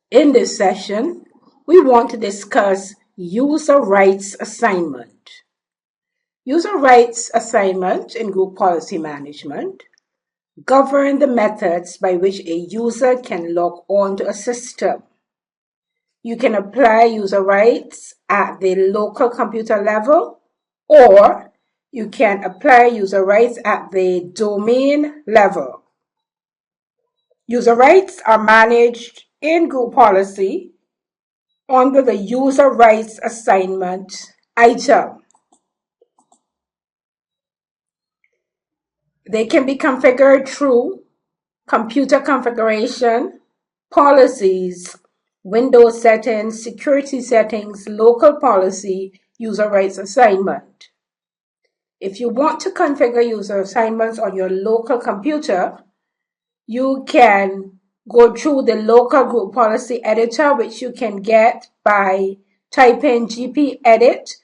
In this session, we want to discuss user rights assignment. User rights assignment in group policy management govern the methods by which a user can log on to a system. You can apply user rights at the local computer level, or you can apply user rights at the domain level. User rights are managed in group policy under the user rights assignment item. They can be configured through computer configuration, policies, Windows settings, security settings, local policy, user rights assignment. If you want to configure user assignments on your local computer, you can go through the local group policy editor, which you can get by typing gpedit.msc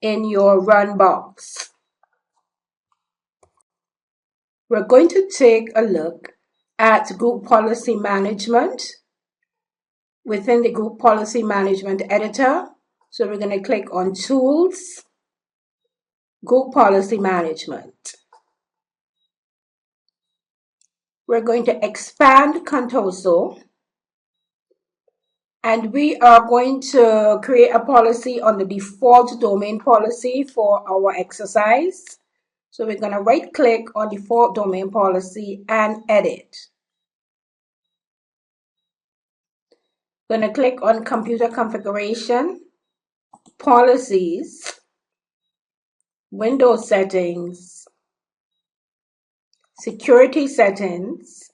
in your run box. We're going to take a look at group policy management within the group policy management editor. So we're going to click on Tools, Group Policy Management. We're going to expand Contoso, and we are going to create a policy on the default domain policy for our exercise. So we're going to right click on default domain policy and edit. We're going to click on computer configuration, policies, Windows settings, security settings,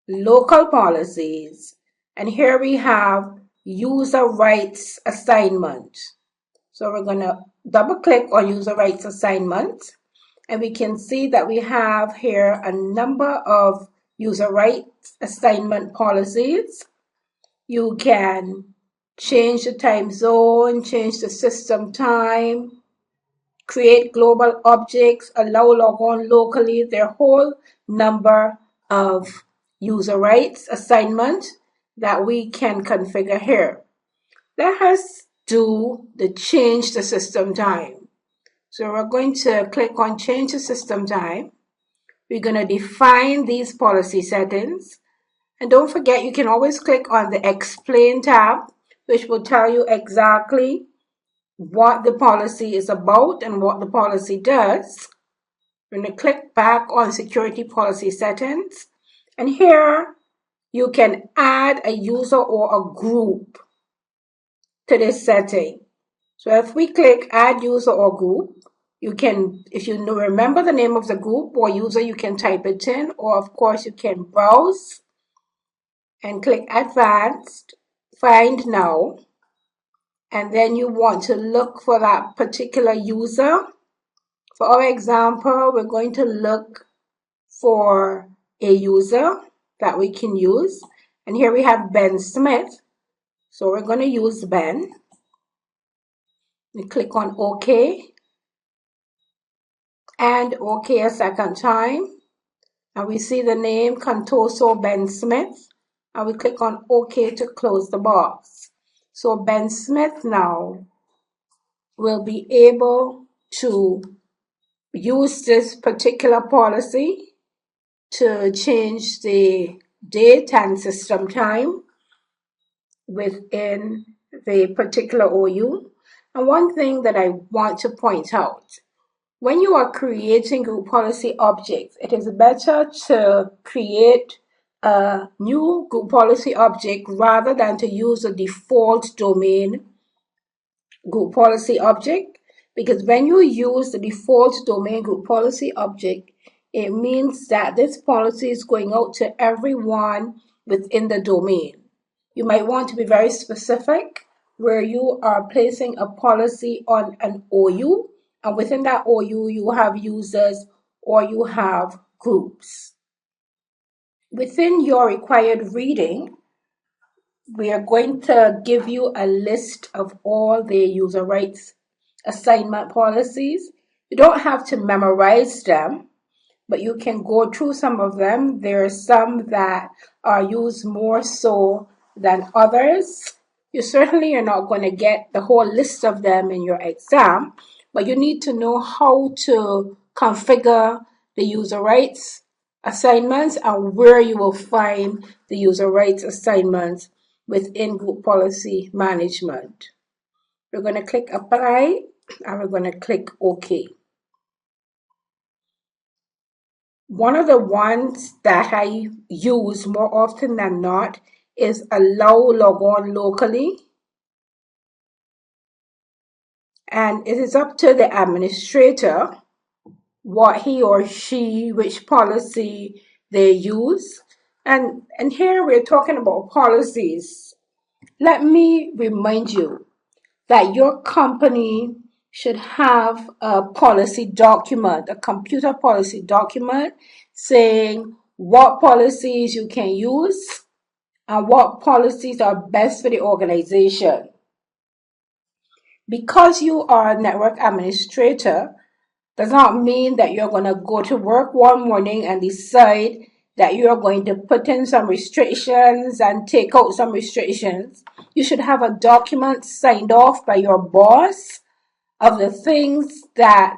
local policies, and here we have user rights assignment. So we're going to double click on user rights assignment, and we can see that we have here a number of user rights assignment policies. You can change the time zone, change the system time, create global objects, allow logon locally. There are a whole number of user rights assignment that we can configure here. Let us do the change the system time. So we're going to click on change the system time. We're going to define these policy settings. And don't forget, you can always click on the explain tab, which will tell you exactly what the policy is about and what the policy does. We're going to click back on security policy settings, and here you can add a user or a group to this setting. So if we click add user or group, you can, if you remember the name of the group or user, you can type it in, or of course you can browse and click advanced, find now, and then you want to look for that particular user. For our example, we're going to look for a user that we can use. And here we have Ben Smith. So we're going to use Ben. We click on OK. And OK a second time. And we see the name Contoso Ben Smith. And we click on OK to close the box. So Ben Smith now will be able to use this particular policy to change the date and system time within the particular OU. And one thing that I want to point out, when you are creating group policy objects, it is better to create a new group policy object rather than to use a default domain group policy object, because when you use the default domain group policy object, it means that this policy is going out to everyone within the domain. You might want to be very specific where you are placing a policy on an OU, and within that OU you have users or you have groups. Within your required reading, we are going to give you a list of all the user rights assignment policies. You don't have to memorize them, but you can go through some of them. There are some that are used more so than others. You certainly are not going to get the whole list of them in your exam, but you need to know how to configure the user rights assignments and where you will find the user rights assignments within group policy management. We're going to click apply and we're going to click OK. One of the ones that I use more often than not is allow logon locally. And it is up to the administrator what he or she, which policy they use. And here we're talking about policies. Let me remind you that your company should have a policy document, a computer policy document saying what policies you can use and what policies are best for the organization. Because you are a network administrator does not mean that you're going to go to work one morning and decide that you're going to put in some restrictions and take out some restrictions. You should have a document signed off by your boss of the things that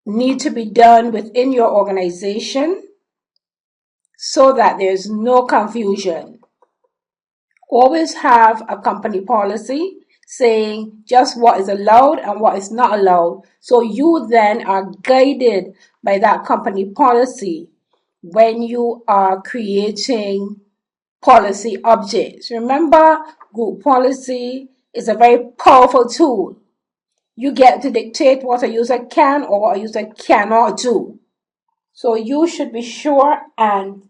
need to be done within your organization so that there's no confusion. Always have a company policy saying just what is allowed and what is not allowed. So you then are guided by that company policy when you are creating policy objects. Remember, group policy is a very powerful tool. You get to dictate what a user can or what a user cannot do. So you should be sure and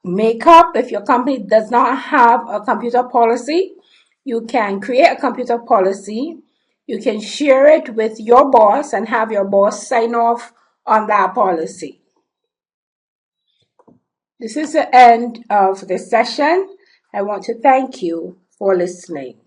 make up. If your company does not have a computer policy, you can create a computer policy. You can share it with your boss and have your boss sign off on that policy. This is the end of the session. I want to thank you for listening.